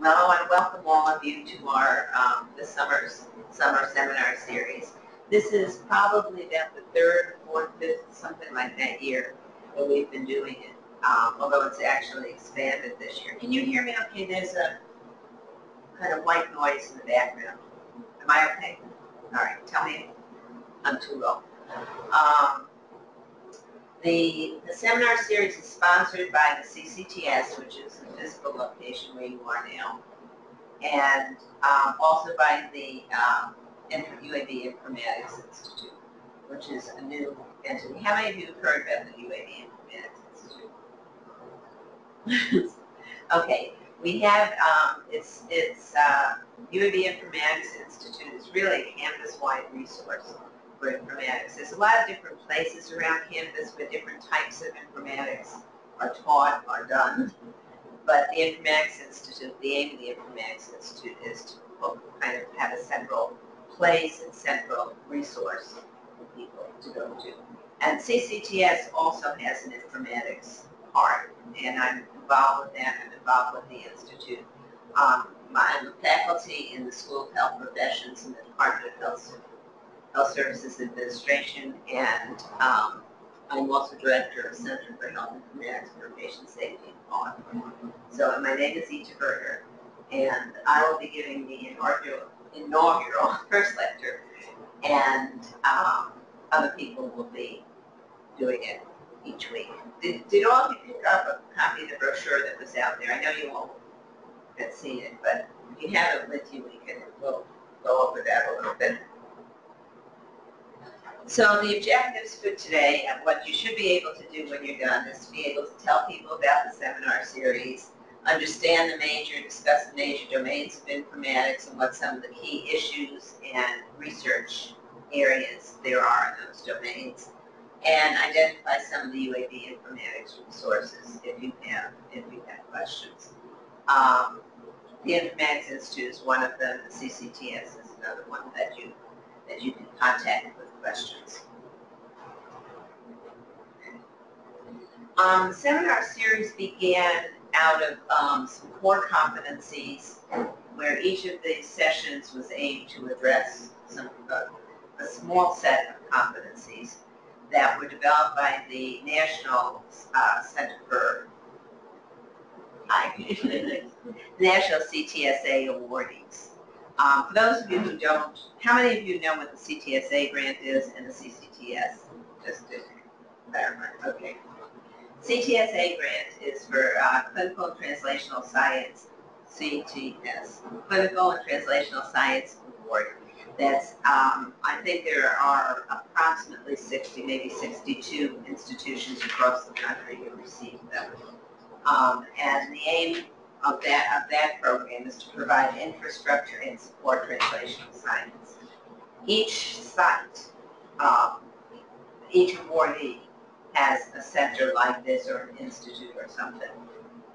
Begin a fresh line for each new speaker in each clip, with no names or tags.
Hello and welcome all of you to our the summer seminar series. This is probably about the third, fourth, fifth, something like that year that we've been doing it, although it's actually expanded this year. Can you hear me okay? There's a kind of white noise in the background. Am I okay? All right, tell me I'm too low. The seminar series is sponsored by the CCTS, which is the physical location where you are now, and also by the UAB Informatics Institute, which is a new entity. How many of you have heard about the UAB Informatics Institute? Okay, we have, UAB Informatics Institute is really a campus-wide resource for informatics. There's a lot of different places around campus where different types of informatics are taught or done. But the Informatics Institute, the aim of the Informatics Institute is to kind of have a central place and central resource for people to go to. And CCTS also has an informatics part, and I'm involved with that. I'm involved with the Institute. I'm a faculty in the School of Health Professions in the Department of Health Services Administration, and I'm also director of Center for Health Informatics for Patient Safety and Quality. So my name is Ita Berger, and I will be giving the inaugural first lecture, and other people will be doing it each week. Did all of you pick up a copy of the brochure that was out there? I know you all had seen it, but if you have it with you, we'll go over that a little bit. So the objectives for today, and what you should be able to do when you're done, is to be able to tell people about the seminar series, understand discuss the major domains of informatics and what some of the key issues and research areas there are in those domains, and identify some of the UAB informatics resources if you have questions. The Informatics Institute is one of them. The CCTS is another one that you can contact with questions. The seminar series began out of some core competencies where each of the sessions was aimed to address a small set of competencies that were developed by the National Center for National CTSA awardees. For those of you who don't, how many of you know what the CTSA grant is and the CCTS? Just to clarify. Okay. CTSA grant is for Clinical and Translational Science, CTS, Clinical and Translational Science Award. That's, I think there are approximately 60, maybe 62 institutions across the country who receive them. And the aim of that program is to provide infrastructure and support translational science. Each site, each awardee has a center like this or an institute or something.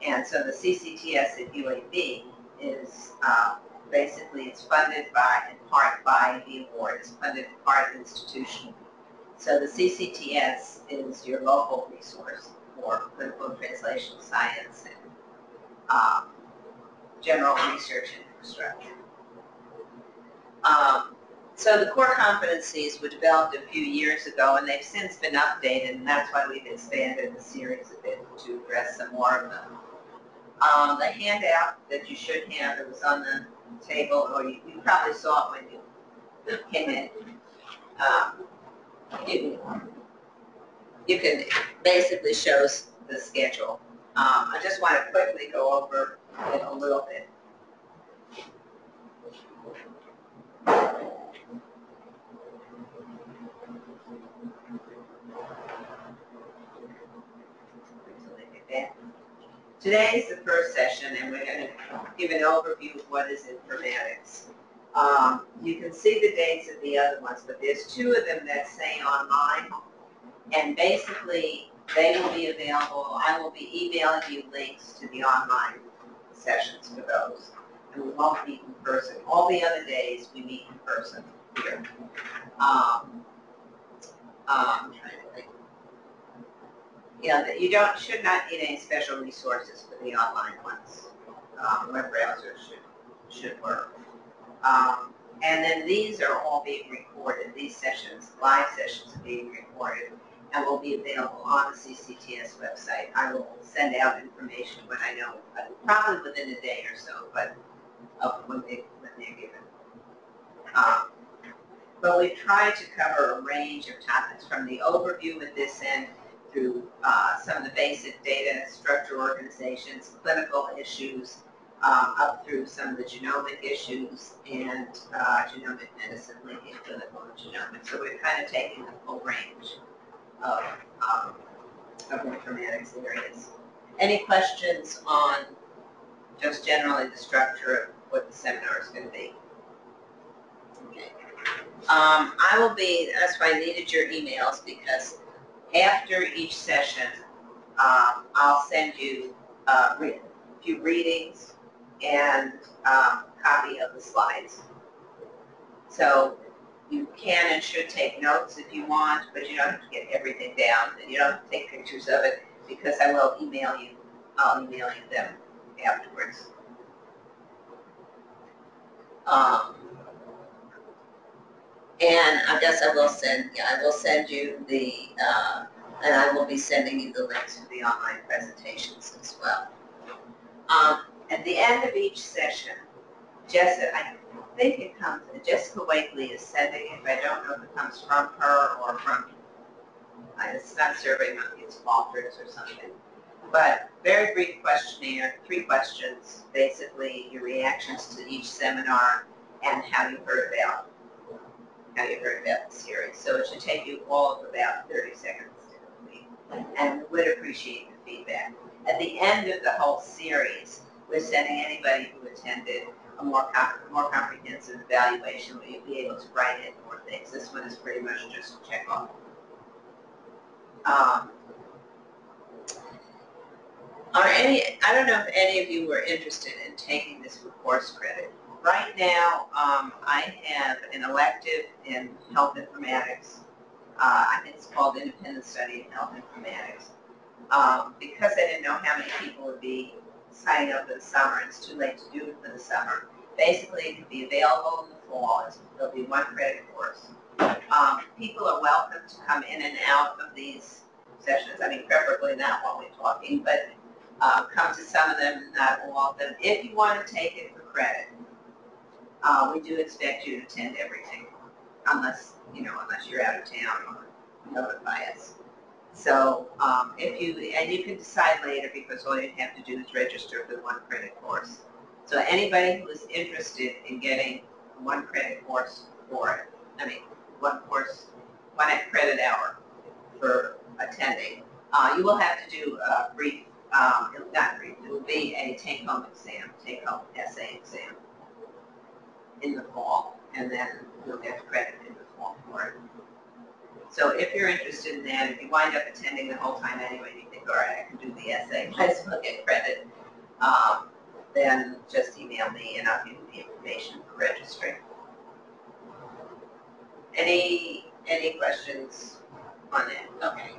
And so the CCTS at UAB is basically, it's funded in part by the award. It's funded in part institution. So the CCTS is your local resource for clinical and translational science and general research infrastructure. So the core competencies were developed a few years ago, and they've since been updated, and that's why we've expanded the series a bit to address some more of them. The handout that you should have, it was on the table, or you probably saw it when you came in. You can basically shows the schedule. I just want to quickly go over it a little bit. Today is the first session, and we're going to give an overview of what is informatics. You can see the dates of the other ones, but there's two of them that say online, and basically they will be available. I will be emailing you links to the online sessions for those, and we won't meet in person. All the other days we meet in person here. I'm trying to think. Yeah, you should not need any special resources for the online ones. web browser should work. And then these are all being recorded. These sessions, live sessions, are being recorded and will be available on the CCTS website. I will send out information when I know, probably within a day or so, but when they're given. But we've tried to cover a range of topics from the overview at this end through some of the basic data structure organizations, clinical issues, up through some of the genomic issues and genomic medicine, linking clinical and genomic. So we're kind of taking the full range of informatics areas. Any questions on just generally the structure of what the seminar is going to be? Okay. I will be, that's why I needed your emails, because after each session, I'll send you a few readings and a copy of the slides. So you can and should take notes if you want, but you don't have to get everything down, and you don't have to take pictures of it, because I will email you. I'll email you them afterwards. And I guess I will send you the, and I will be sending you the links to the online presentations as well. At the end of each session, Jessica, I think it comes, Jessica Wakely is sending it, but I don't know if it comes from her or from, it's not SurveyMonkey, it's Walters or something. But very brief questionnaire, 3 questions, basically your reactions to each seminar and how you heard about the series. So it should take you all of about 30 seconds to complete, and we would appreciate the feedback. At the end of the whole series, we're sending anybody who attended a more comprehensive evaluation where you'll be able to write in more things. This one is pretty much just a check off. I don't know if any of you were interested in taking this for course credit. Right now, I have an elective in health informatics. I think it's called Independent Study in Health Informatics. Because I didn't know how many people would be signing up for the summer, and it's too late to do it for the summer. Basically, it can be available in the fall. There'll be 1 credit course. People are welcome to come in and out of these sessions. I mean, preferably not while we're talking, but come to some of them, not all of them. If you want to take it for credit, we do expect you to attend everything, unless you're out of town or notify us. So you can decide later, because all you have to do is register for the 1 credit course. So anybody who is interested in getting 1 credit course for it, I mean 1 credit hour for attending, you will have to do a brief, not brief, it will be a take-home essay exam in the fall, and then you'll get credit in the fall for it. So if you're interested in that, if you wind up attending the whole time anyway, and you think, all right, I can do the essay, might as well get credit, then just email me and I'll give you the information for registering. Any questions on that? Okay.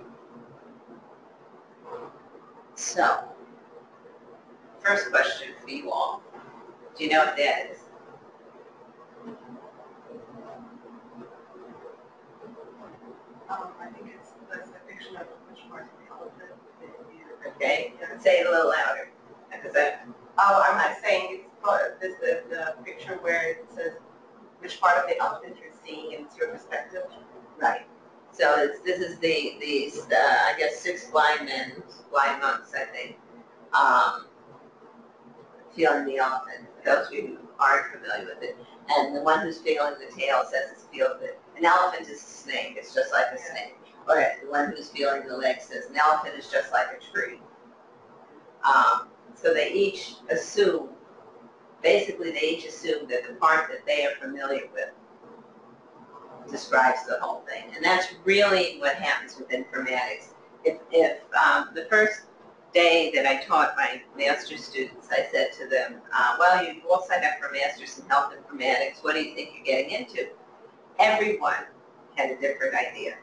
So, first question for you all. Do you know what that is?
I think that's the picture of which part of the elephant that you.
Okay, say it a little louder.
I'm not saying it's part of this, the picture where it says which part of the elephant you're seeing and it's your perspective.
Right. So this is these I guess 6 blind monks, I think, feeling the elephant. For those of you who aren't familiar with it, and the one who's feeling the tail says it's feels it. An elephant is a snake. It's just like a snake. Or the one who's feeling the leg says an elephant is just like a tree. So they each assume, basically they each assume that the part that they are familiar with describes the whole thing. And that's really what happens with informatics. If the first day that I taught my master's students, I said to them, well, you've all signed up for Masters in Health Informatics. What do you think you're getting into? Everyone had a different idea.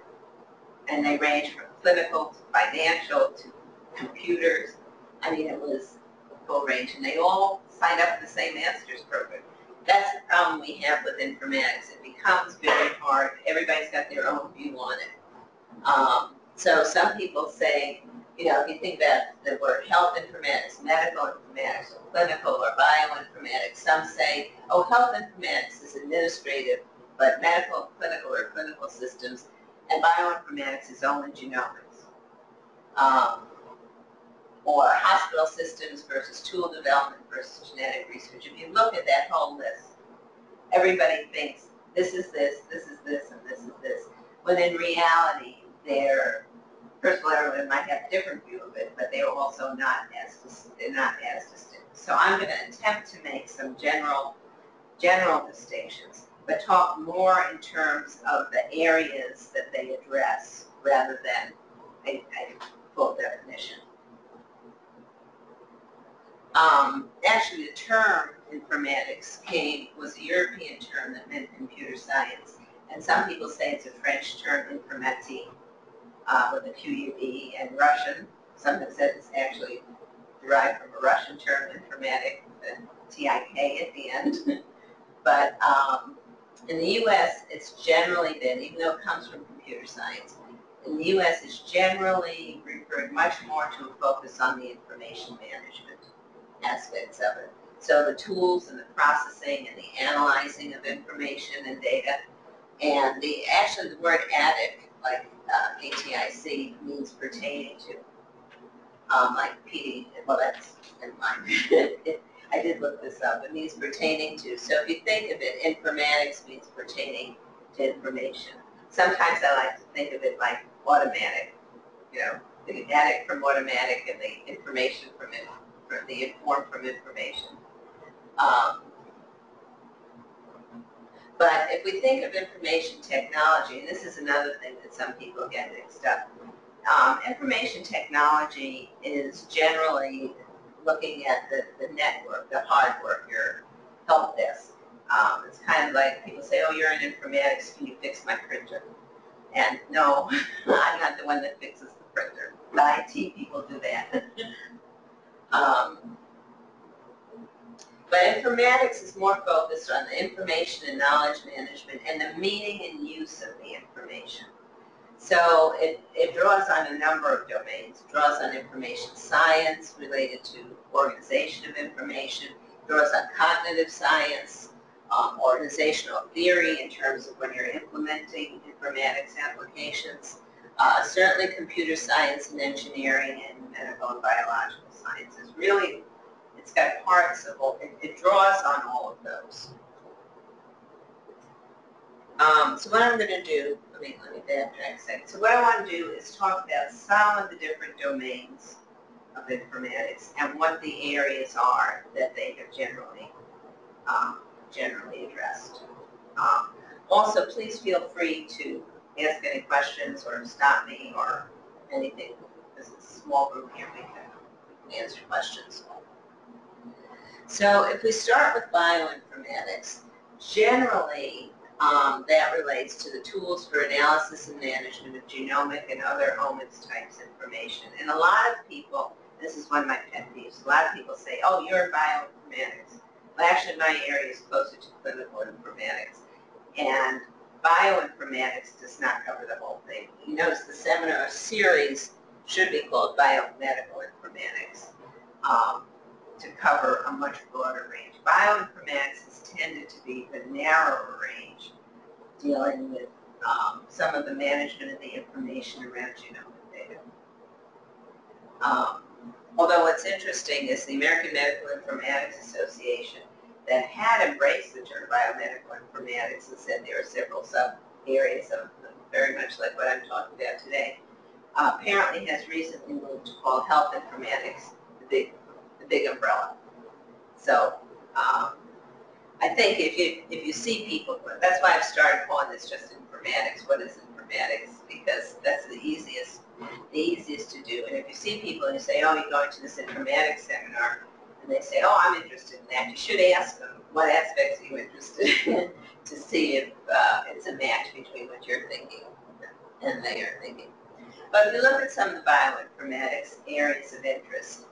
And they ranged from clinical to financial to computers. I mean, it was full range, and they all sign up for the same master's program. That's the problem we have with informatics. It becomes very hard. Everybody's got their own view on it. So some people say, you know, if you think about the word health informatics, medical informatics, or clinical or bioinformatics, some say, oh, health informatics is administrative, but medical, clinical, or clinical systems, and bioinformatics is only genomics. Or hospital systems versus tool development versus genetic research. If you look at that whole list, everybody thinks this is this, this is this, and this is this. When in reality, first of all, everyone might have a different view of it, but they're also not as distinct. So I'm going to attempt to make some general distinctions, but talk more in terms of the areas that they address rather than a full definition. Actually, the term informatics was a European term that meant computer science, and some people say it's a French term, informatique, with a QUE, and Russian. Some have said it's actually derived from a Russian term, informatic, with a TIK at the end. But in the U.S., it's generally been, even though it comes from computer science, in the U.S. it's generally referred much more to a focus on the information management aspects of it. So the tools and the processing and the analyzing of information and data, and actually the word ATIC, like ATIC, means pertaining to, like PD, well that's in mind. I did look this up. It means pertaining to. So if you think of it, informatics means pertaining to information. Sometimes I like to think of it like automatic, you know, the ATIC from automatic and the information from it, from the inform from information. But if we think of information technology, and this is another thing that some people get mixed up, information technology is generally looking at the network, the hardware, your help desk. It's kind of like people say, oh, you're in informatics, can you fix my printer? And no, I'm not the one that fixes the printer. The IT people do that. But informatics is more focused on the information and knowledge management and the meaning and use of the information. So it draws on a number of domains. It draws on information science related to organization of information, draws on cognitive science, organizational theory in terms of when you're implementing informatics applications, certainly computer science and engineering and medical and biological sciences. Really, it's got parts of all, it draws on all of those. So what I'm going to do, let me backtrack a second. So what I want to do is talk about some of the different domains of informatics and what the areas are that they have generally addressed. Also, please feel free to ask any questions or stop me or anything. This is a small group here, we can answer questions. So if we start with bioinformatics, generally that relates to the tools for analysis and management of genomic and other omics types information. And a lot of people, this is one of my pet peeves, a lot of people say, oh, you're in bioinformatics. Well, actually, my area is closer to clinical informatics. And bioinformatics does not cover the whole thing. You notice the seminar series should be called Biomedical Informatics, to cover a much broader range. Bioinformatics has tended to be the narrower range, dealing with some of the management of the information around genomic data. Although what's interesting is the American Medical Informatics Association that had embraced the term biomedical informatics and said there are several sub-areas of them, very much like what I'm talking about today, apparently has recently moved to call health informatics the big umbrella. So I think if you see people, that's why I've started calling this just informatics. What is informatics? Because that's the easiest to do. And if you see people and you say, oh, you're going to this informatics seminar, and they say, oh, I'm interested in that, you should ask them what aspects are you interested in to see if it's a match between what you're thinking and they are thinking. But if you look at some of the bioinformatics areas of interest,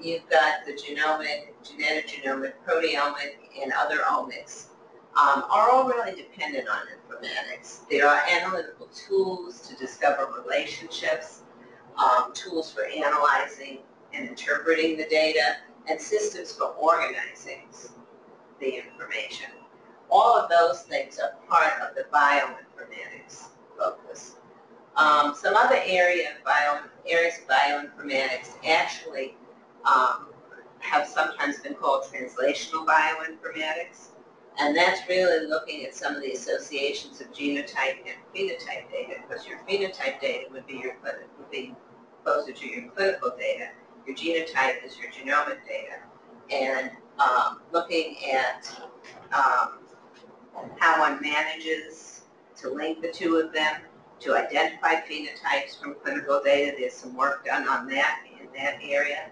you've got the genomic, genetic genomic, proteomic, and other omics are all really dependent on informatics. There are analytical tools to discover relationships, tools for analyzing and interpreting the data, and systems for organizing the information. All of those things are part of the bioinformatics focus. Some other areas of bioinformatics actually have sometimes been called translational bioinformatics, and that's really looking at some of the associations of genotype and phenotype data, because your phenotype data would be closer to your clinical data. Your genotype is your genomic data, and looking at how one manages to link the two of them, to identify phenotypes from clinical data. There's some work done on that in that area,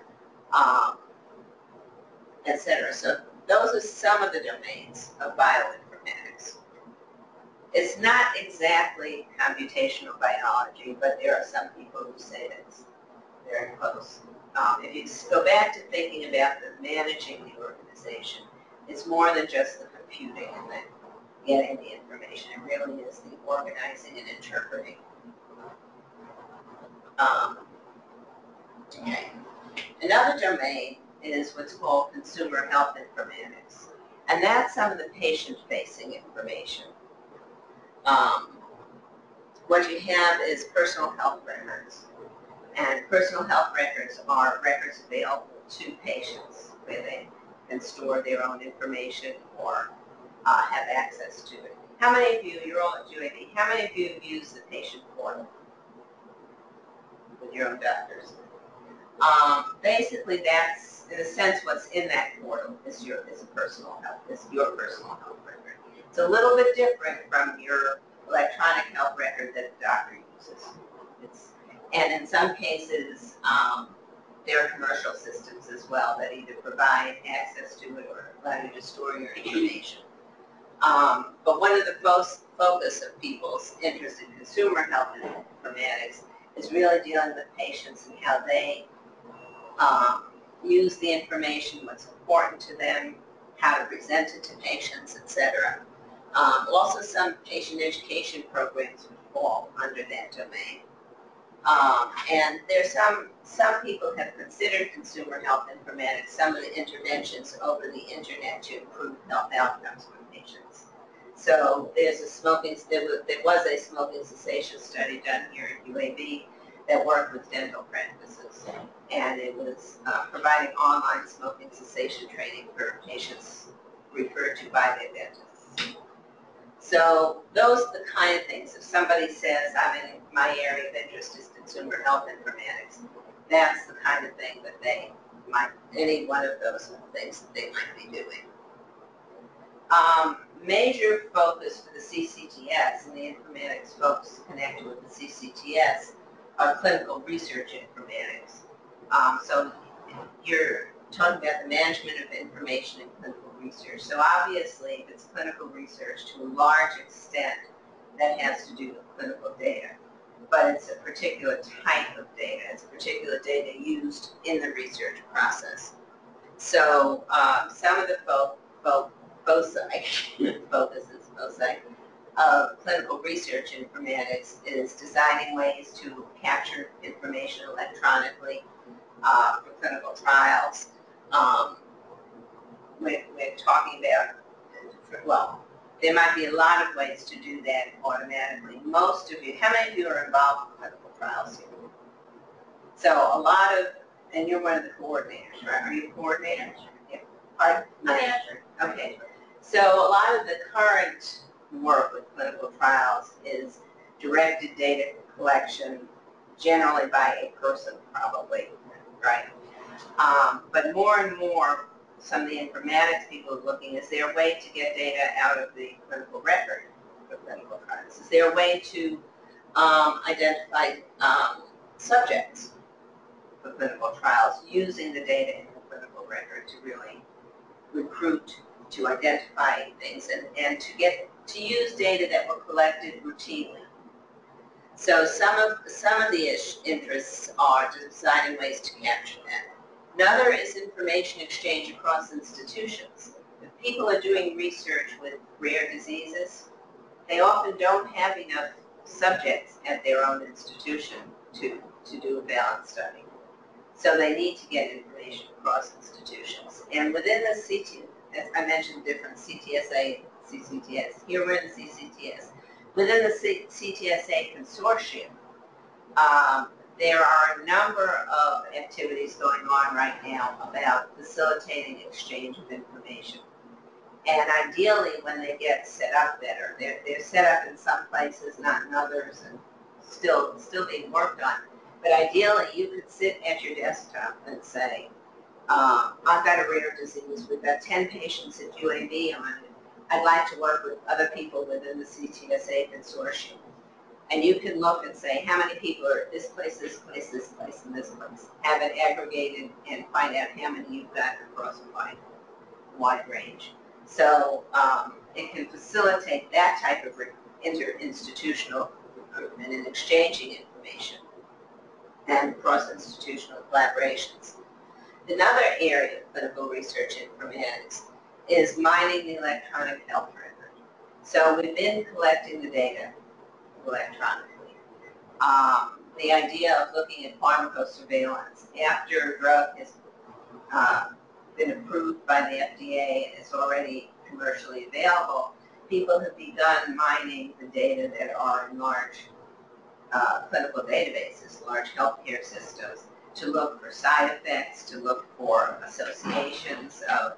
et cetera. So those are some of the domains of bioinformatics. It's not exactly computational biology, but there are some people who say it's very close. If you go back to thinking about the managing the organization, it's more than just the computing and the getting the information. It really is the organizing and interpreting. Okay. Another domain is what's called consumer health informatics, and that's some of the patient-facing information. What you have is personal health records, and personal health records are records available to patients where they can store their own information or have access to it. How many of you, you're all at UAB, how many of you have used the patient portal with your own doctors? Basically, that's, in a sense, what's in that portal is your personal health record. It's a little bit different from your electronic health record that the doctor uses. And in some cases, there are commercial systems as well that either provide access to it or allow you to store your information. But one of the focus of people's interest in consumer health informatics is really dealing with patients and how they use the information, what's important to them, how to present it to patients, etc. Also, some patient education programs would fall under that domain. And there's some people have considered consumer health informatics, some of the interventions over the internet to improve health outcomes for patients. So there was a smoking cessation study done here at UAB that worked with dental practices, and it was providing online smoking cessation training for patients referred to by their dentists. So those are the kind of things. If somebody says, my area of interest is consumer health informatics, that's the kind of thing that any one of those are the things that they might be doing. Major focus for the CCTS and the informatics folks connected with the CCTS are clinical research informatics. So you're talking about the management of information in clinical research. So obviously, if it's clinical research, to a large extent, that has to do with clinical data. But it's a particular type of data. It's a particular data used in the research process. So some of the focuses of clinical research informatics is designing ways to capture information electronically for clinical trials. We're talking about, well, there might be a lot of ways to do that automatically. Most of you, how many of you are involved in clinical trials here? So a lot of, and you're one of the coordinators, right? Are you a coordinator? Yeah. Pardon? Manager. Okay. So a lot of the current work with clinical trials is directed data collection, generally by a person probably, right? But more and more, some of the informatics people are looking, is there a way to get data out of the clinical record for clinical trials? Is there a way to identify subjects for clinical trials using the data in the clinical record to really recruit, to identify things, and to use data that were collected routinely? So some of the interests are designing ways to capture that. Another is information exchange across institutions. If people are doing research with rare diseases, they often don't have enough subjects at their own institution to do a balanced study. So they need to get information across institutions. And within the as I mentioned, different CTSA, CCTS. Here we're in CCTS. Within the CTSA consortium, there are a number of activities going on right now about facilitating exchange of information. And ideally, when they get set up better, they're set up in some places, not in others, and still being worked on. But ideally, you could sit at your desktop and say, I've got a rare disease. We've got 10 patients at UAB on it. I'd like to work with other people within the CTSA consortium. And you can look and say, how many people are at this place, this place, this place, and this place. Have it aggregated and find out how many you've got across a wide range. So it can facilitate that type of interinstitutional recruitment and exchanging information and cross-institutional collaborations. Another area of clinical research informatics is mining the electronic health record. So we've been collecting the data electronically. The idea of looking at pharmacosurveillance after a drug has been approved by the FDA and is already commercially available, people have begun mining the data that are in large clinical databases, large healthcare systems, to look for side effects, to look for associations of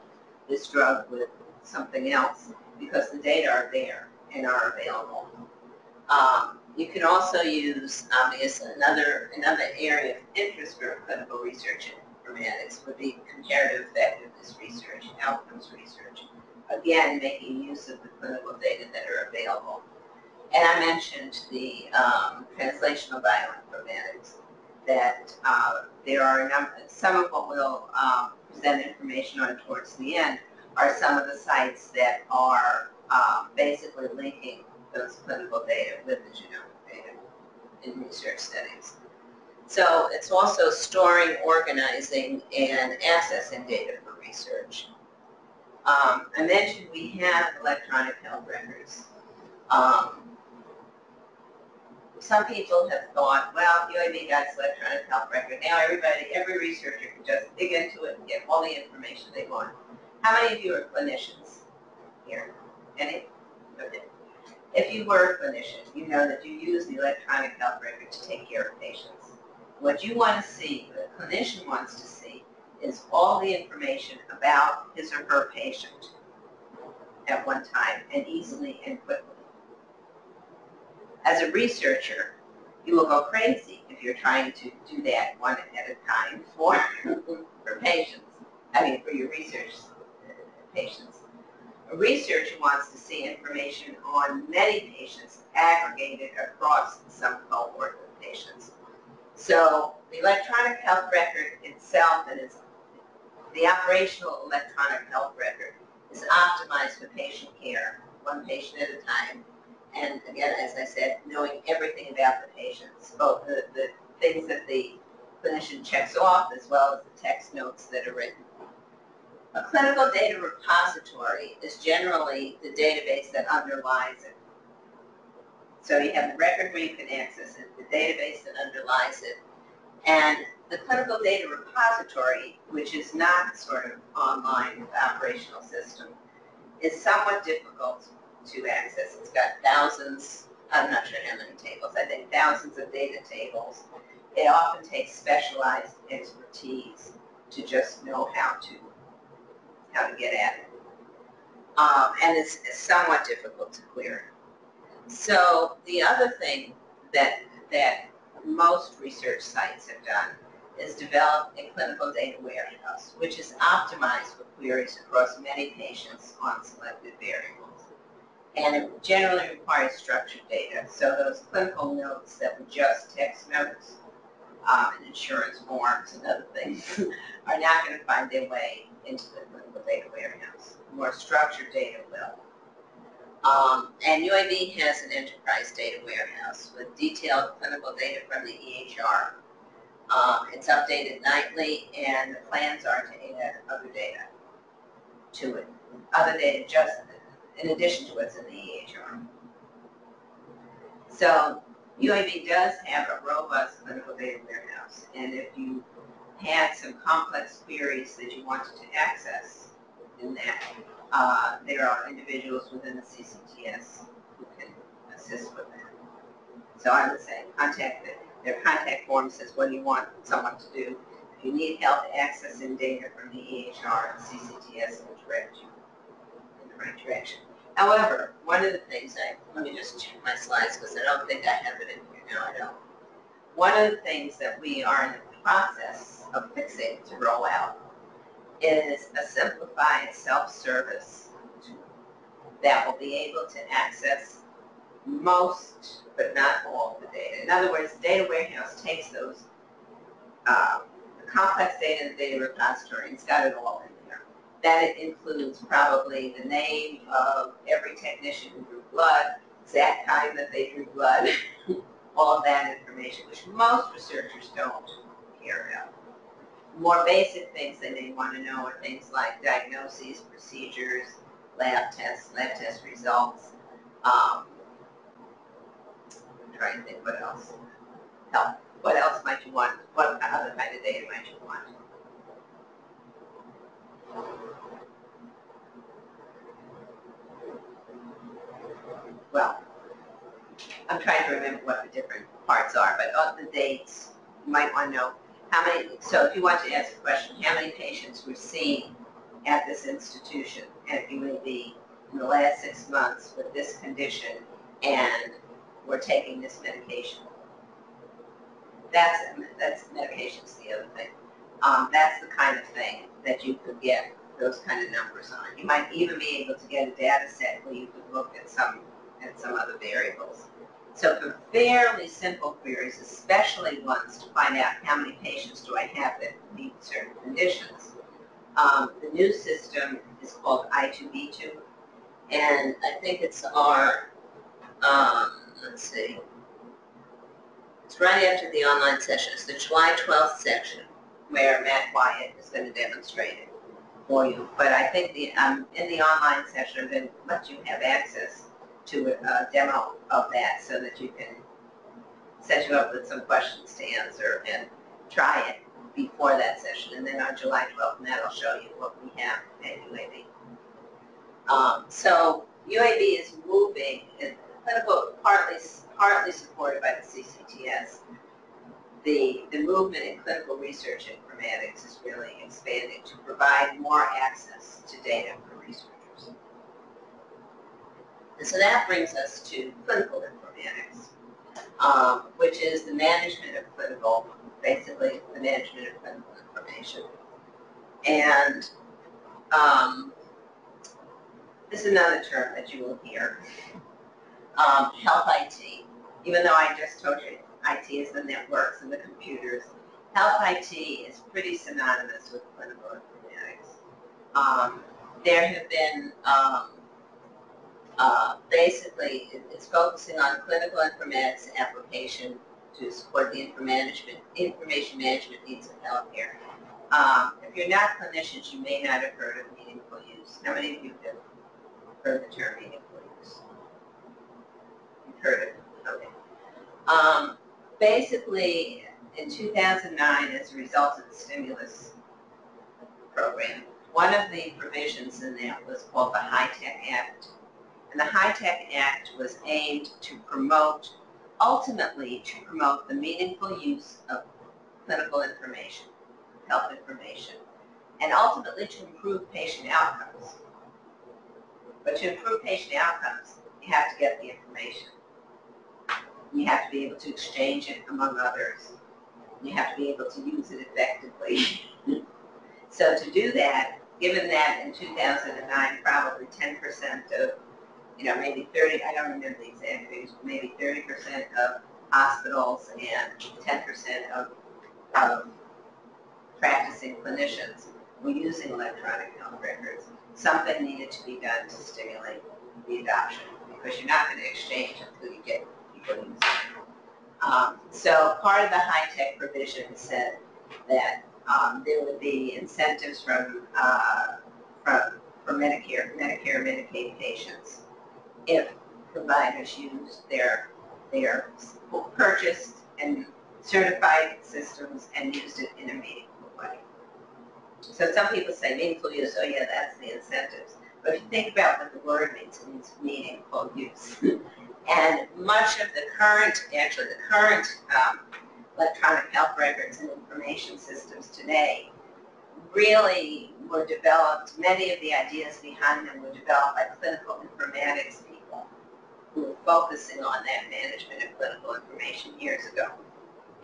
this drug with something else, because the data are there and are available. You can also use, obviously, another area of interest for clinical research in informatics would be comparative effectiveness research, outcomes research. Again, making use of the clinical data that are available. And I mentioned the translational bioinformatics, that there are a number, some of what we'll present information on towards the end are some of the sites that are basically linking those clinical data with the genomic data in research settings. So it's also storing, organizing, and accessing data for research. I mentioned we have electronic health records. Some people have thought, well, UAB got its electronic health record. Now every researcher can just dig into it and get all the information they want. How many of you are clinicians here? Any? Okay. If you were a clinician, you know that you use the electronic health record to take care of patients. What you want to see, what a clinician wants to see, is all the information about his or her patient at one time, and easily and quickly. As a researcher, you will go crazy if you're trying to do that one at a time for patients, for your research patients. A researcher wants to see information on many patients aggregated across some cohort of patients. So the electronic health record itself and the operational electronic health record is optimized for patient care, one patient at a time. And again, as I said, knowing everything about the patients, both the things that the clinician checks off as well as the text notes that are written. A clinical data repository is generally the database that underlies it. So you have the record where you can access it, the database that underlies it, and the clinical data repository, which is not sort of online with the operational system, is somewhat difficult to access. It's got thousands, I'm not sure how many tables, I think thousands of data tables. It often takes specialized expertise to just know how to get at it. And it's somewhat difficult to query. So the other thing that most research sites have done is develop a clinical data warehouse, which is optimized for queries across many patients on selected variables. And it generally requires structured data. So those clinical notes that were just text notes and insurance forms and other things are not going to find their way into the clinical data warehouse. More structured data will. And UAB has an enterprise data warehouse with detailed clinical data from the EHR It's updated nightly, and the plans are to add other data to it. Other data just in addition to what's in the EHR. So UAB does have a robust clinical data warehouse, and if you had some complex queries that you wanted to access in that, there are individuals within the CCTS who can assist with that. So I would say contact them. Their contact form says what do you want someone to do. If you need help accessing data from the EHR and CCTS, will direct you in the right direction. However, one of the things let me just check my slides because I don't think I have it in here now. I don't. One of the things that we are in the process of fixing to roll out is a simplified self-service tool that will be able to access most, but not all, of the data. In other words, the data warehouse takes those complex data in the data repository and it's got it all in there. That it includes probably the name of every technician who drew blood, exact time that they drew blood, all of that information, which most researchers don't care about. More basic things they may want to know are things like diagnoses, procedures, lab test results. I'm trying to think what else. Help. What else might you want? What other kind of data might you want? Well, I'm trying to remember what the different parts are, but on the dates, you might want to know how many, so if you want to ask a question, how many patients were seen at this institution at UAB in the last 6 months with this condition and were taking this medication? That's medication's the other thing. That's the kind of thing that you could get those kind of numbers on. You might even be able to get a data set where you could look at some other variables. So for fairly simple queries, especially ones to find out how many patients do I have that meet certain conditions, the new system is called I2B2, and I think it's our, let's see, it's right after the online session. It's the July 12th section where Matt Wyatt is going to demonstrate it for you. But I think in the online session, I'm going to let you have access to a demo of that so that you can set you up with some questions to answer and try it before that session. And then on July 12th, Matt will show you what we have at UAB. So UAB is moving, clinical, partly supported by the CCTS. The movement in clinical research informatics is really expanding to provide more access to data for researchers. And so that brings us to clinical informatics, which is the management of clinical, basically the management of clinical information. And this is another term that you will hear, health IT. Even though I just told you IT is the networks and the computers, health IT is pretty synonymous with clinical informatics. There have been, basically, it's focusing on clinical informatics application to support the information management needs of healthcare. If you're not clinicians, you may not have heard of meaningful use. How many of you have heard the term meaningful use? You've heard it, okay. Basically, in 2009, as a result of the stimulus program, one of the provisions in that was called the High-Tech Act. And the High-Tech Act was aimed to promote, ultimately to promote the meaningful use of clinical information, health information, and ultimately to improve patient outcomes. But to improve patient outcomes, you have to get the information. You have to be able to exchange it among others. You have to be able to use it effectively. So to do that, given that in 2009, probably 10% of, maybe 30, I don't remember the exact figures, but maybe 30% of hospitals and 10% of practicing clinicians were using electronic health records. Something needed to be done to stimulate the adoption because you're not going to exchange until you get people using it. So part of the high-tech provision said that there would be incentives for Medicare, Medicaid patients if providers used their purchased and certified systems and used it in a meaningful way. So some people say meaningful use, oh yeah, that's the incentives. But if you think about what the word means, it means meaningful use. And much of the current electronic health records and information systems today really were developed, many of the ideas behind them were developed by clinical informatics people who were focusing on that management of clinical information years ago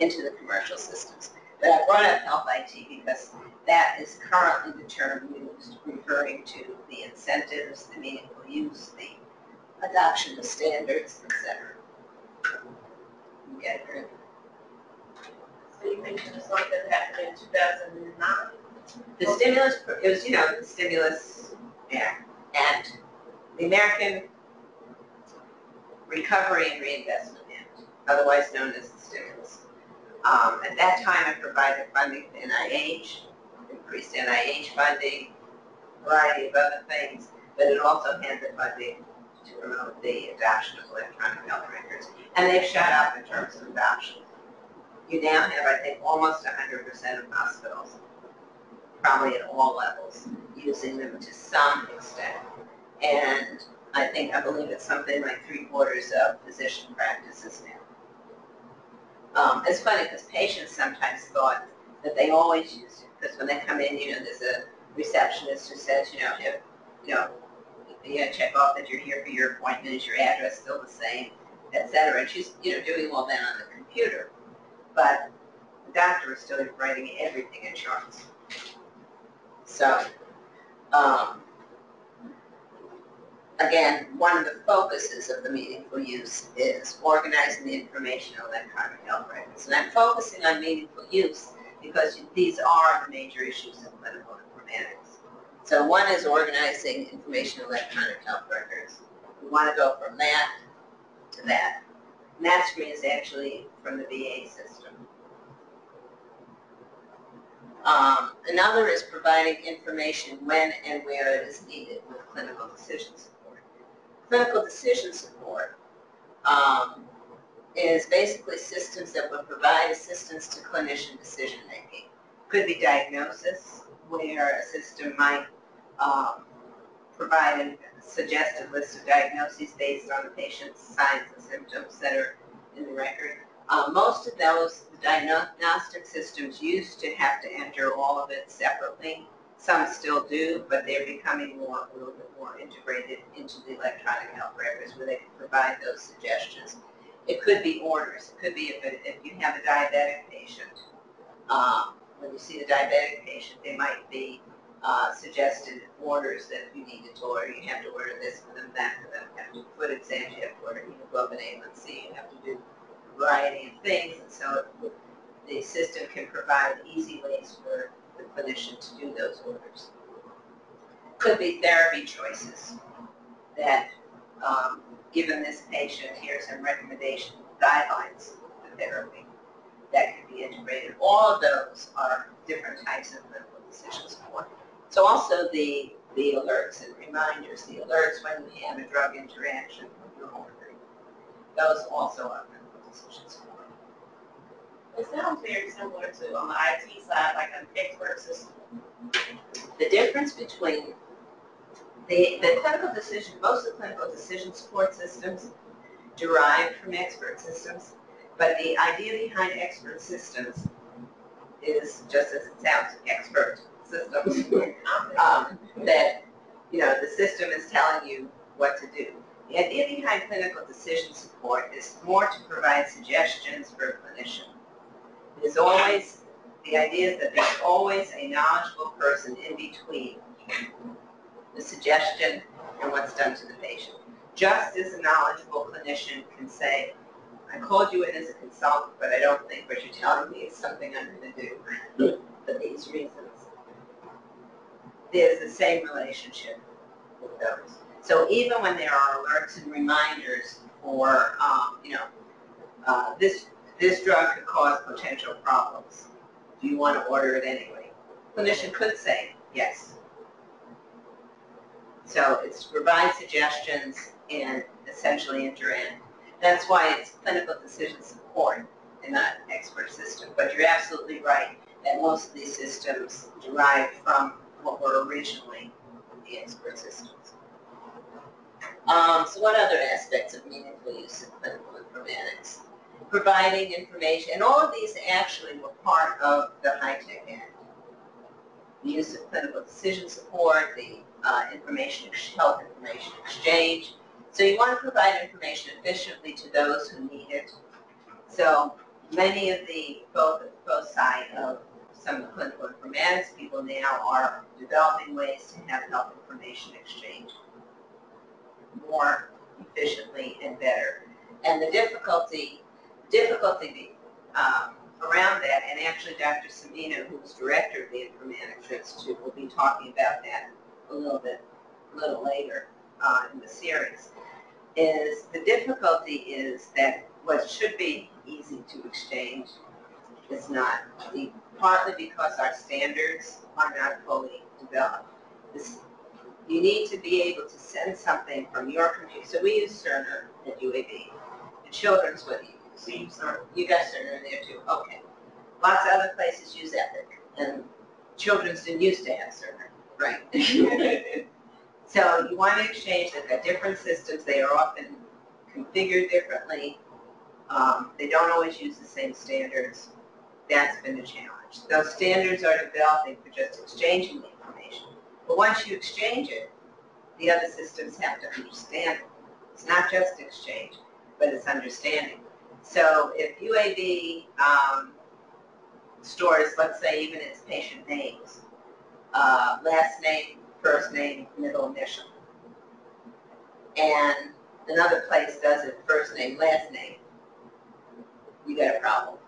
into the commercial systems. But I brought up health IT because that is currently the term used referring to the incentives, the meaningful use, the adoption of standards, etc. Okay.
So you mentioned something that happened in 2009.
The stimulus, it was, the stimulus, yeah, and the American Recovery and Reinvestment Act, otherwise known as the stimulus. At that time, it provided funding to NIH, increased NIH funding, a variety of other things, but it also had the funding to promote the adoption of electronic health records. And they've shot up in terms of adoption. You now have, I think, almost 100% of hospitals, probably at all levels, using them to some extent. And I believe it's something like 3/4 of physician practices now. It's funny because patients sometimes thought that they always used it, because when they come in, there's a receptionist who says, you check off that you're here for your appointment, is your address still the same, etc. And she's, doing all that on the computer. But the doctor is still writing everything in charts. So, again, one of the focuses of the meaningful use is organizing the information in electronic health records. And I'm focusing on meaningful use because these are the major issues in clinical informatics. So one is organizing information in electronic health records. We want to go from that to that. And that screen is actually from the VA system. Another is providing information when and where it is needed with clinical decision support. Clinical decision support is basically systems that will provide assistance to clinician decision making. Could be diagnosis, where a system might provide a suggested list of diagnoses based on the patient's signs and symptoms that are in the record. Most of those diagnostic systems used to have to enter all of it separately. Some still do, but they're becoming a little bit more integrated into the electronic health records where they can provide those suggestions. It could be orders. It could be if you have a diabetic patient, when you see the diabetic patient, they might be suggested orders that you needed to order. You have to order this for them, that for them. You have to do foot exams, you have to order hemoglobin A1C, you have to do a variety of things. And so the system can provide easy ways for the clinician to do those orders. Could be therapy choices that, given this patient, here's some recommendation guidelines for therapy that can be integrated. All of those are different types of clinical decision support. So also the alerts and reminders, the alerts when you have a drug interaction with your ordering, those also are clinical decision support.
It sounds very similar to, on the IT side, like an expert system.
The difference between the clinical decision, most of the clinical decision support systems derive from expert systems, but the idea behind expert systems is just as it sounds, expert systems, that, the system is telling you what to do. The idea behind clinical decision support is more to provide suggestions for a clinician. There's always, the idea is that there's always a knowledgeable person in between the suggestion and what's done to the patient. Just as a knowledgeable clinician can say, I called you in as a consultant, but I don't think what you're telling me is something I'm going to do for these reasons. There's the same relationship with those. So even when there are alerts and reminders for, this this drug could cause potential problems. Do you want to order it anyway? Clinician could say yes. So it's to provide suggestions and essentially interact. That's why it's clinical decision support and not expert system. But you're absolutely right that most of these systems derive from what were originally the expert systems. So what other aspects of meaningful use of clinical informatics? Providing information, and all of these actually were part of the High-Tech Act. The use of clinical decision support, the health information exchange. So you want to provide information efficiently to those who need it. So many of the, both side of some of the clinical informatics people now are developing ways to have health information exchange more efficiently and better. And the difficulty around that, and actually Dr. Sabina, who's director of the Informatics Institute, will be talking about that a little later in the series, is the difficulty is that what should be easy to exchange is not, partly because our standards are not fully developed. You need to be able to send something from your computer. So we use Cerner at UAB. The children's, what do you use? We use Cerner. You got Cerner in there too. Okay. Lots of other places use Epic, and children's didn't used to have Cerner, right? So you want to exchange. They've got different systems. They are often configured differently. They don't always use the same standards. That's been a challenge. Those standards are developing for just exchanging the information. But once you exchange it, the other systems have to understand it. It's not just exchange, but it's understanding. So if UAB stores, let's say, even its patient names, last name, first name, middle initial, and another place does it first name, last name, you got a problem.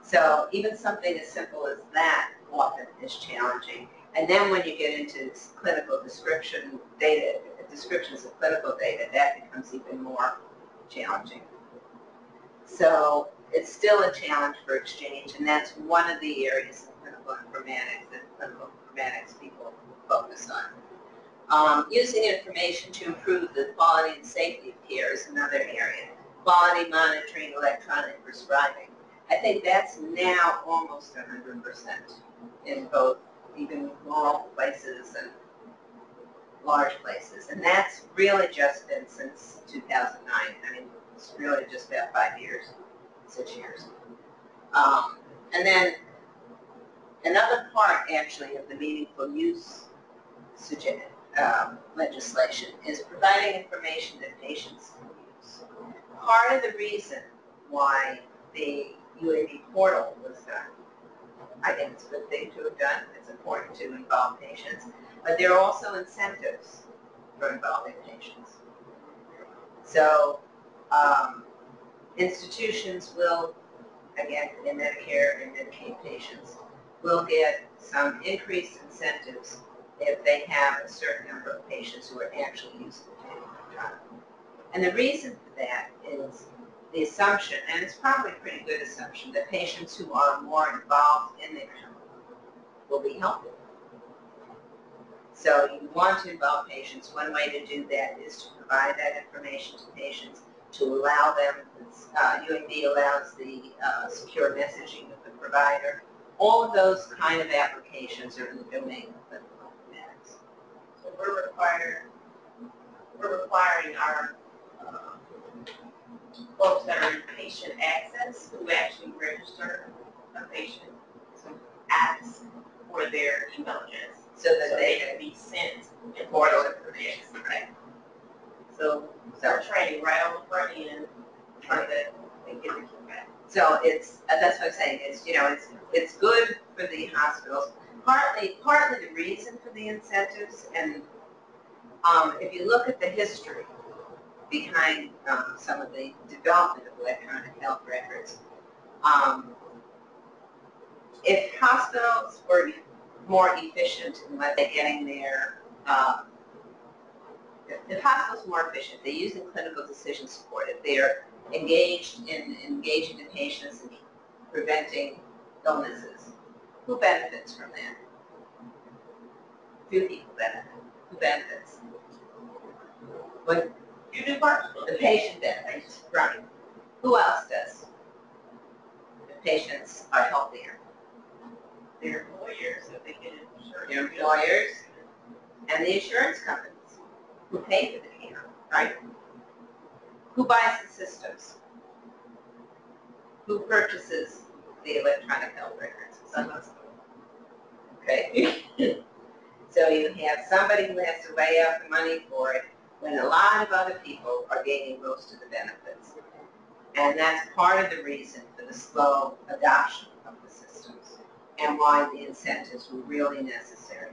So even something as simple as that often is challenging. And then when you get into clinical description data, descriptions of clinical data, that becomes even more challenging. So it's still a challenge for exchange, and that's one of the areas of clinical informatics that clinical informatics people focus on. Using information to improve the quality and safety of care is another area. Quality monitoring, electronic prescribing. I think that's now almost 100% in both even rural places and large places. And that's really just been since 2009. I mean, it's really just about 5 years, 6 years. And then another part, actually, of the meaningful use legislation is providing information that patients can use. Part of the reason why the UAB portal was done, I think it's a good thing to have done. It's important to involve patients. But there are also incentives for involving patients. So institutions will, again, in Medicare and Medicaid patients, will get some increased incentives if they have a certain number of patients who are actually using the drug. And the reason for that is the assumption, and it's probably a pretty good assumption, that patients who are more involved in their health will be healthier. So you want to involve patients. One way to do that is to provide that information to patients, to allow them, UAB allows the secure messaging of the provider. All of those kind of applications are in the domain of clinical informatics.
So we're requiring our folks that are in patient access who actually register a patient to ask for their email address
So that they
can be sent
portal information. Right.
So they're training right on the front end so that they get the feedback.
So it's that's what I'm saying. It's good for the hospitals. Partly the reason for the incentives, and if you look at the history behind some of the development of electronic health records, if hospitals were more efficient in what they're getting their, if hospitals were more efficient, they're using clinical decision support, if they're engaging the patients in preventing illnesses. Who benefits from that? Few people benefit. Who benefits? When
You do part?
the patient benefits, right? Who else does? The patients are healthier.
Their employers, if they get insurance.
Their employers and the insurance companies who pay for the care, right? Who buys the systems? Who purchases the electronic health records? Okay. So you have somebody who has to weigh out the money for it when a lot of other people are gaining most of the benefits. And that's part of the reason for the slow adoption of the systems and why the incentives were really necessary.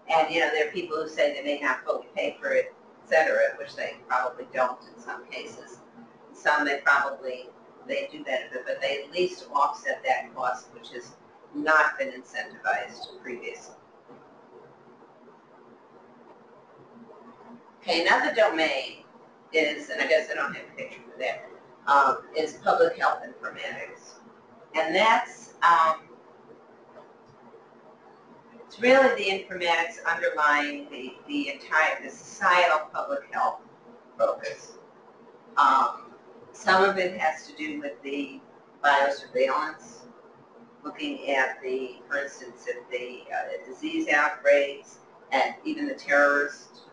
And there are people who say they may not fully pay for it, et cetera, which they probably don't in some cases. Some they do benefit, but they at least offset that cost, which has not been incentivized previously. Okay, another domain is, and I guess I don't have a picture for that, is public health informatics. And that's, it's really the informatics underlying the entire, the societal public health focus. Some of it has to do with the biosurveillance, looking at for instance, at the disease outbreaks and even the terrorists,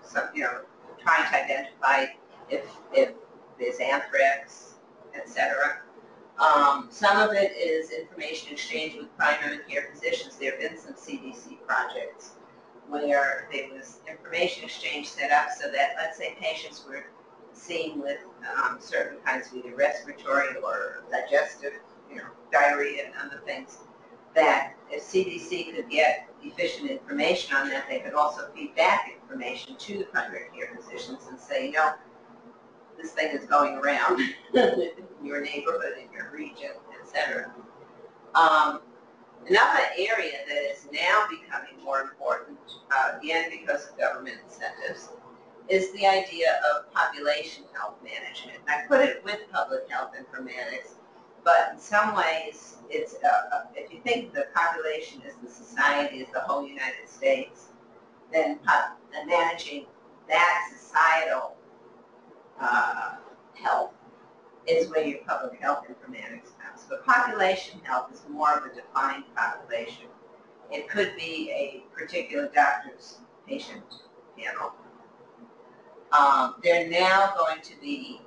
trying to identify if there's anthrax, etc. Some of it is information exchange with primary care physicians. There have been some CDC projects where there was information exchange set up so that, let's say, patients were seen with certain kinds of either respiratory or digestive, diarrhea and other things, that if CDC could get efficient information on that, they could also feed back information to the primary care physicians and say, this thing is going around in your neighborhood, in your region, etc. Another area that is now becoming more important, again because of government incentives, is the idea of population health management. And I put it with public health informatics, but in some ways, it's if you think the population is the society, is the whole United States, then managing that societal health is where your public health informatics comes. But population health is more of a defined population. It could be a particular doctor's patient panel. There are now going to be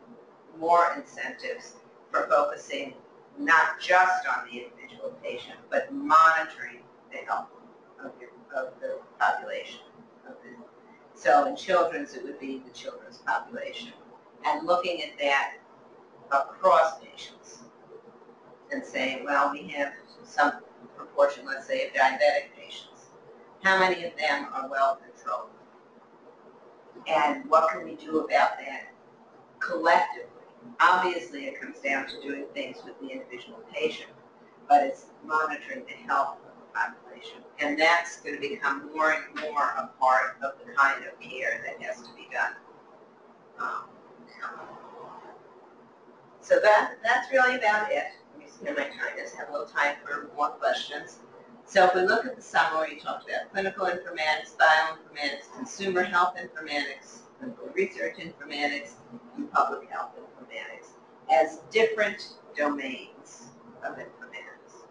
more incentives for focusing not just on the individual patient, but monitoring the health of the population. So in children's, it would be the children's population. And looking at that across patients and saying, well, we have some proportion, let's say, of diabetic patients. How many of them are well controlled? And what can we do about that collectively? Obviously, it comes down to doing things with the individual patient, but it's monitoring the health of the population. And that's going to become more and more a part of the kind of care that has to be done. So that's really about it. Let me spend my time. Just have a little time for more questions. So if we look at the summary, we talked about clinical informatics, bioinformatics, consumer health informatics, clinical research informatics, and public health informatics as different domains of informatics.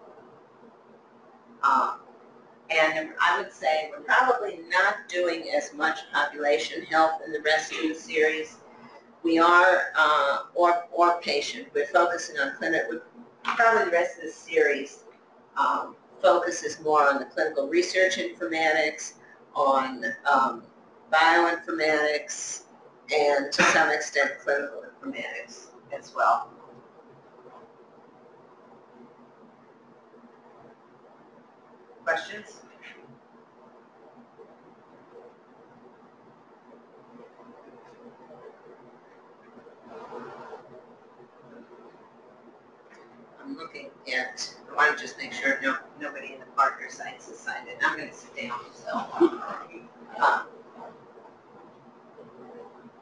And I would say we're probably not doing as much population health in the rest of the series. We are, or patient. We're focusing on clinical. Probably the rest of the series focuses more on the clinical research informatics, on bioinformatics, and to some extent clinical informatics as well. Questions? I'm looking at, I want to just make sure nobody in the partner sites has signed in. I'm going to sit down, so.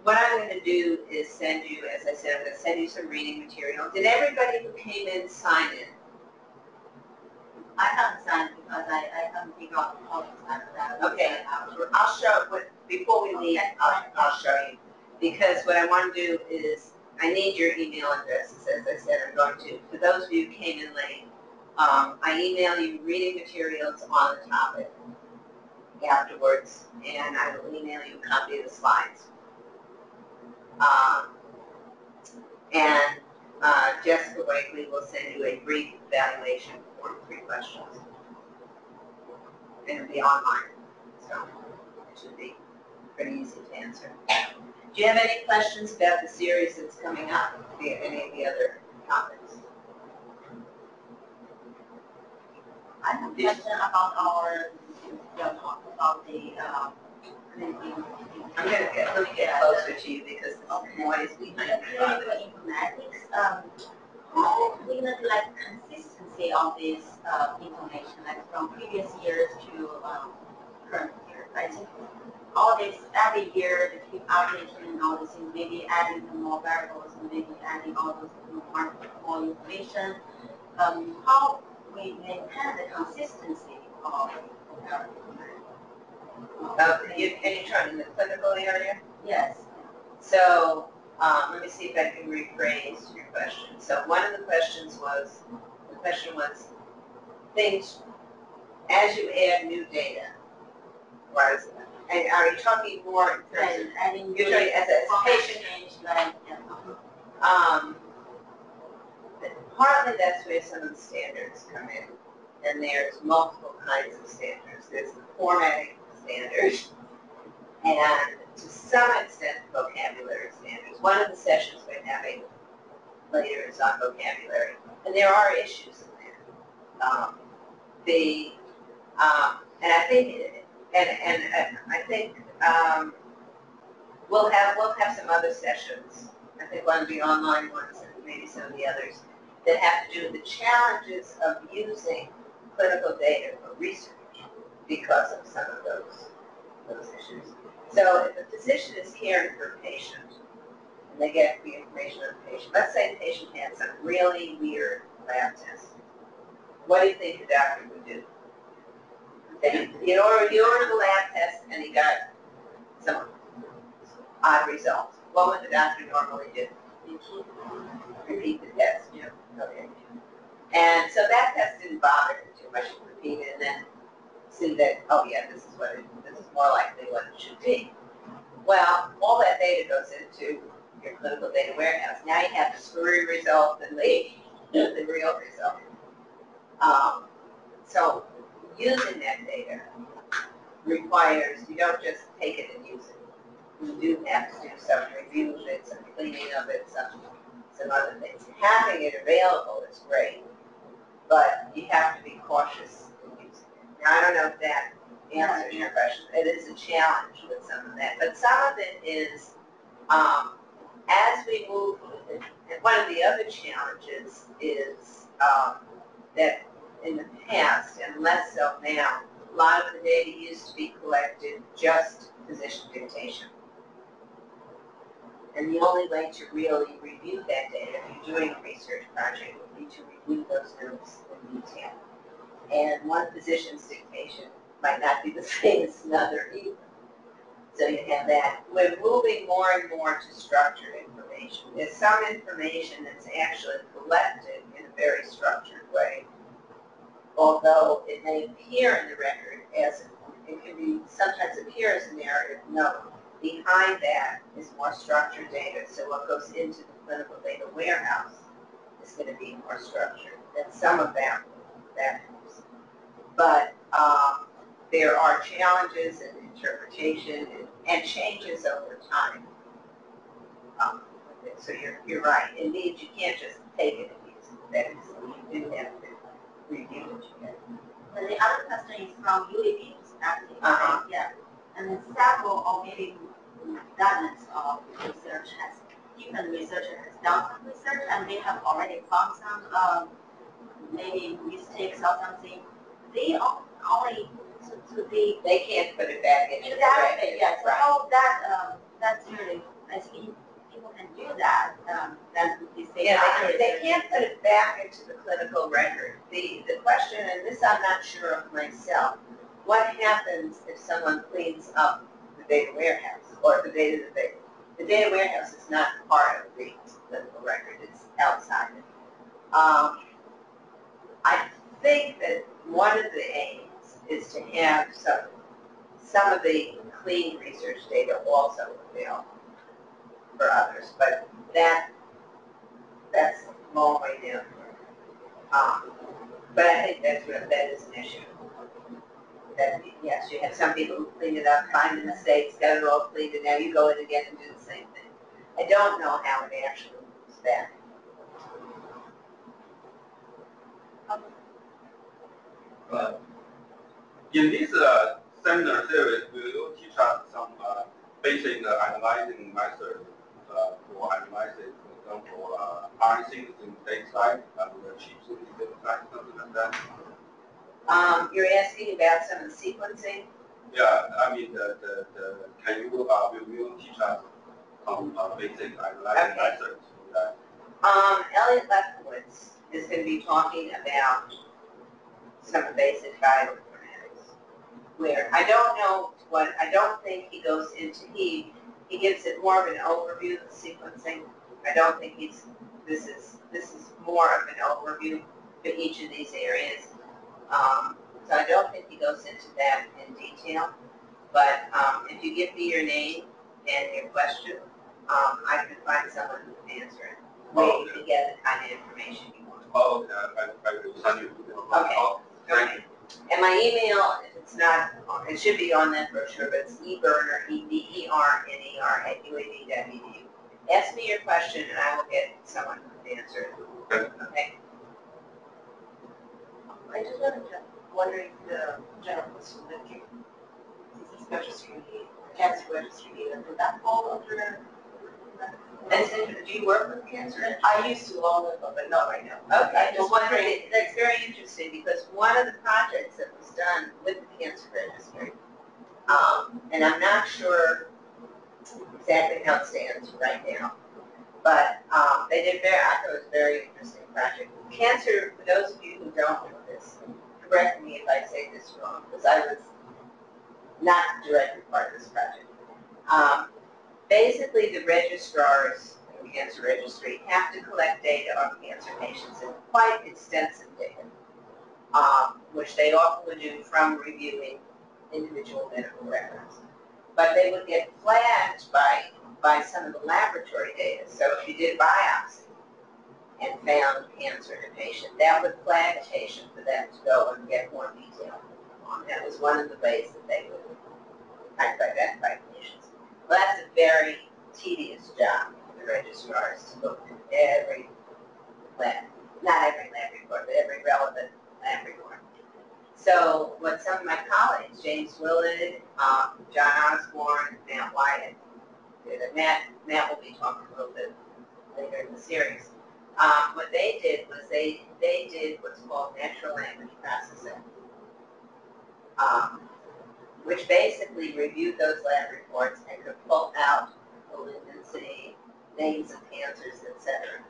what I'm going to do is send you, as I said, I'm going to send you some reading material. Did everybody who came in sign in?
I haven't signed because I haven't figured out how to sign that.
Okay, I'll show, before we leave, I'll show you. Because what I want to do is, I need your email addresses, as I said, I'm going to. For those of you who came in late, I email you reading materials on the topic afterwards, and I will email you a copy of the slides. And Jessica Wakely will send you a brief evaluation form, 3 questions. And it'll be online, so it should be pretty easy to answer. Do you have any questions about the series that's coming up, any of the other topics?
I have a question about our talk about the
let me get closer to you because the noise behind me.
Informatics, how are we going to do like consistency of this information, like from previous years to current year, right? So all this every year they keep updating and all these things, maybe adding some more variables and maybe adding all those more information. How we maintain the consistency of our
And you're trying in the clinical area?
Yes.
So let me see if I can rephrase your question. So one of the questions was, things, as you add new data, and are you talking more in terms of,
adding
you're talking as a patient?
change, like,
Partly that's where some of the standards come in, and there's multiple kinds of standards. There's the formatting standards, and to some extent vocabulary standards. One of the sessions we're having later is on vocabulary, and there are issues in there. And I think we'll have some other sessions. I think one of the online ones and maybe some of the others that have to do with the challenges of using clinical data for research because of some of those issues. So if a physician is caring for a patient and they get the information on the patient, let's say the patient had some really weird lab test. What do you think the doctor would do? You order the lab test and he got some odd results. What would the doctor normally do? Repeat the test. Yeah. Okay. And so that test didn't bother him too much to repeat it and then see that, oh yeah, this is more likely what it should be. Well, all that data goes into your clinical data warehouse. Now you have the screwy result and the real result. So using that data requires, you don't just take it and use it. You do have to do some review of it, some cleaning of it, some other things. Having it available is great, but you have to be cautious in using it. Now, I don't know if that answers your question. It is a challenge with some of that, but some of it is, as we move, and one of the other challenges is that in the past, and less so now, a lot of the data used to be collected just physician dictation. And the only way to really review that data, if you're doing a research project, would be to review those notes in detail. And one physician's dictation might not be the same as another either. So you have that. We're moving more and more to structured information. There's some information that's actually collected in a very structured way, although it may appear in the record as it can be, sometimes appear as a narrative note. Behind that is more structured data, so what goes into the clinical data warehouse is going to be more structured than some of that helps. But there are challenges in interpretation and changes over time. So you're right. Indeed, you can't just take it and use it. That is, you do have to review what you get.
And the other question is from UAB perspective. Yeah. And several or maybe dozens of different researchers has done some research and they have already found some maybe mistakes or something. They only they
can't put it back in.
Exactly. Yes. So how that's really I think people can do that. Then
they can't put it back into the clinical record. The question, and this I'm not sure of myself, what happens if someone cleans up the data warehouse or the data the data warehouse is not part of the clinical record, it's outside it. I think that one of the aims is to have some of the clean research data also available for others, but that's a long way down. But I think that is an issue. That, yes, you have some people who clean it up, find the mistakes, got it all cleaned, and now you go in again and do the same thing. I don't know how it actually moves back.
In this seminar series, will you teach us some basic analyzing methods for analyzing, for example, RNA synthesis data site and the chip synthesis data site, something like that?
You're asking about some of the sequencing?
Yeah, I mean, can you will you teach us some basic analyzing methods for that?
Elliot Lefkowitz is going to be talking about some of the basic bioinformatics, where I don't think he goes into, he gives it more of an overview of the sequencing. I don't think this is more of an overview for each of these areas. So I don't think he goes into that in detail, but if you give me your name and your question, I can find someone who can answer it. Where you can get the kind of information you want.
Oh, okay. I will send you.
Okay.
Thank you.
And my email, if it's not, it should be on that brochure, but it's eberner, eberner@uab.edu. Ask me your question and I will get someone to answer it. Okay.
I just wanted to wonder if the general question that you, since it's registry, cancer registry data, would that fall under?
And so, do you work with cancer?
I used to long ago, but not right now.
Okay, I'm just wondering, that's very interesting because one of the projects that was done with the cancer registry, and I'm not sure exactly how it stands right now, but they did I thought it was a very interesting project. Cancer, for those of you who don't know this, correct me if I say this wrong, because I was not directly part of this project. Basically, the registrars in the cancer registry have to collect data on cancer patients, and quite extensive data, which they often would do from reviewing individual medical records. But they would get flagged by some of the laboratory data. So if you did biopsy and found cancer in a patient, that would flag a patient for them to go and get more detail on. That was one of the ways that they would kind of identify patients. Well, that's a very tedious job for the registrars to look at every lab, not every lab report, but every relevant lab report. So what some of my colleagues, James Willard, John Osborne, Matt Wyatt, did, and Matt will be talking a little bit later in the series. What they did was they did what's called natural language processing, which basically reviewed those lab reports and could pull out malignancy, names of cancers, etc.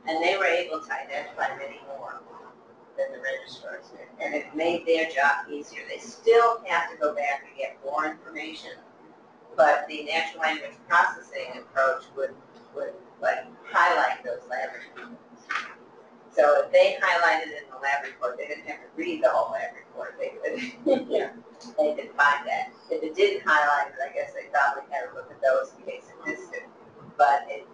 And they were able to identify many more than the registrars did. And it made their job easier. They still have to go back and get more information, but the natural language processing approach would like highlight those lab reports. So if they highlighted in the lab report, they didn't have to read the whole lab report. They could, they could find that. If it didn't highlight it, I guess they probably had to look at those in case it missed it. But it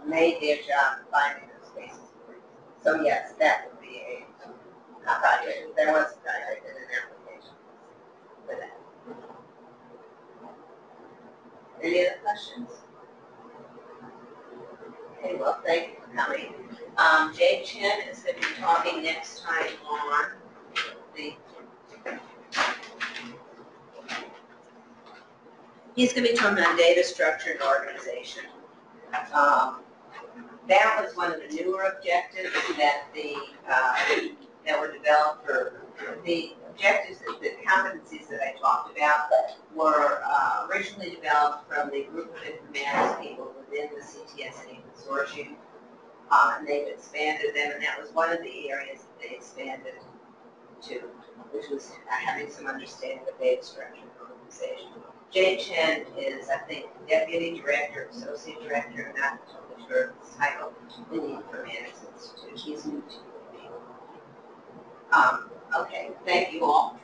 made their job finding those cases. So yes, that would be a project. There was a project and an application for that. Any other questions? Okay, well, thank you for coming. Jay Chen is going to be talking next time on he's going to be talking on data structure and organization. That was one of the newer objectives that that were developed for the objectives, the competencies that I talked about were originally developed from the group of informatics people within the CTSA consortium. And they've expanded them, and that was one of the areas that they expanded to, which was having some understanding of data structure and organization. Jay Chen is, I think, Deputy Director, Associate Director, I'm not totally sure of his title, in the Informatics Institute. He's new to me. Okay, thank you all.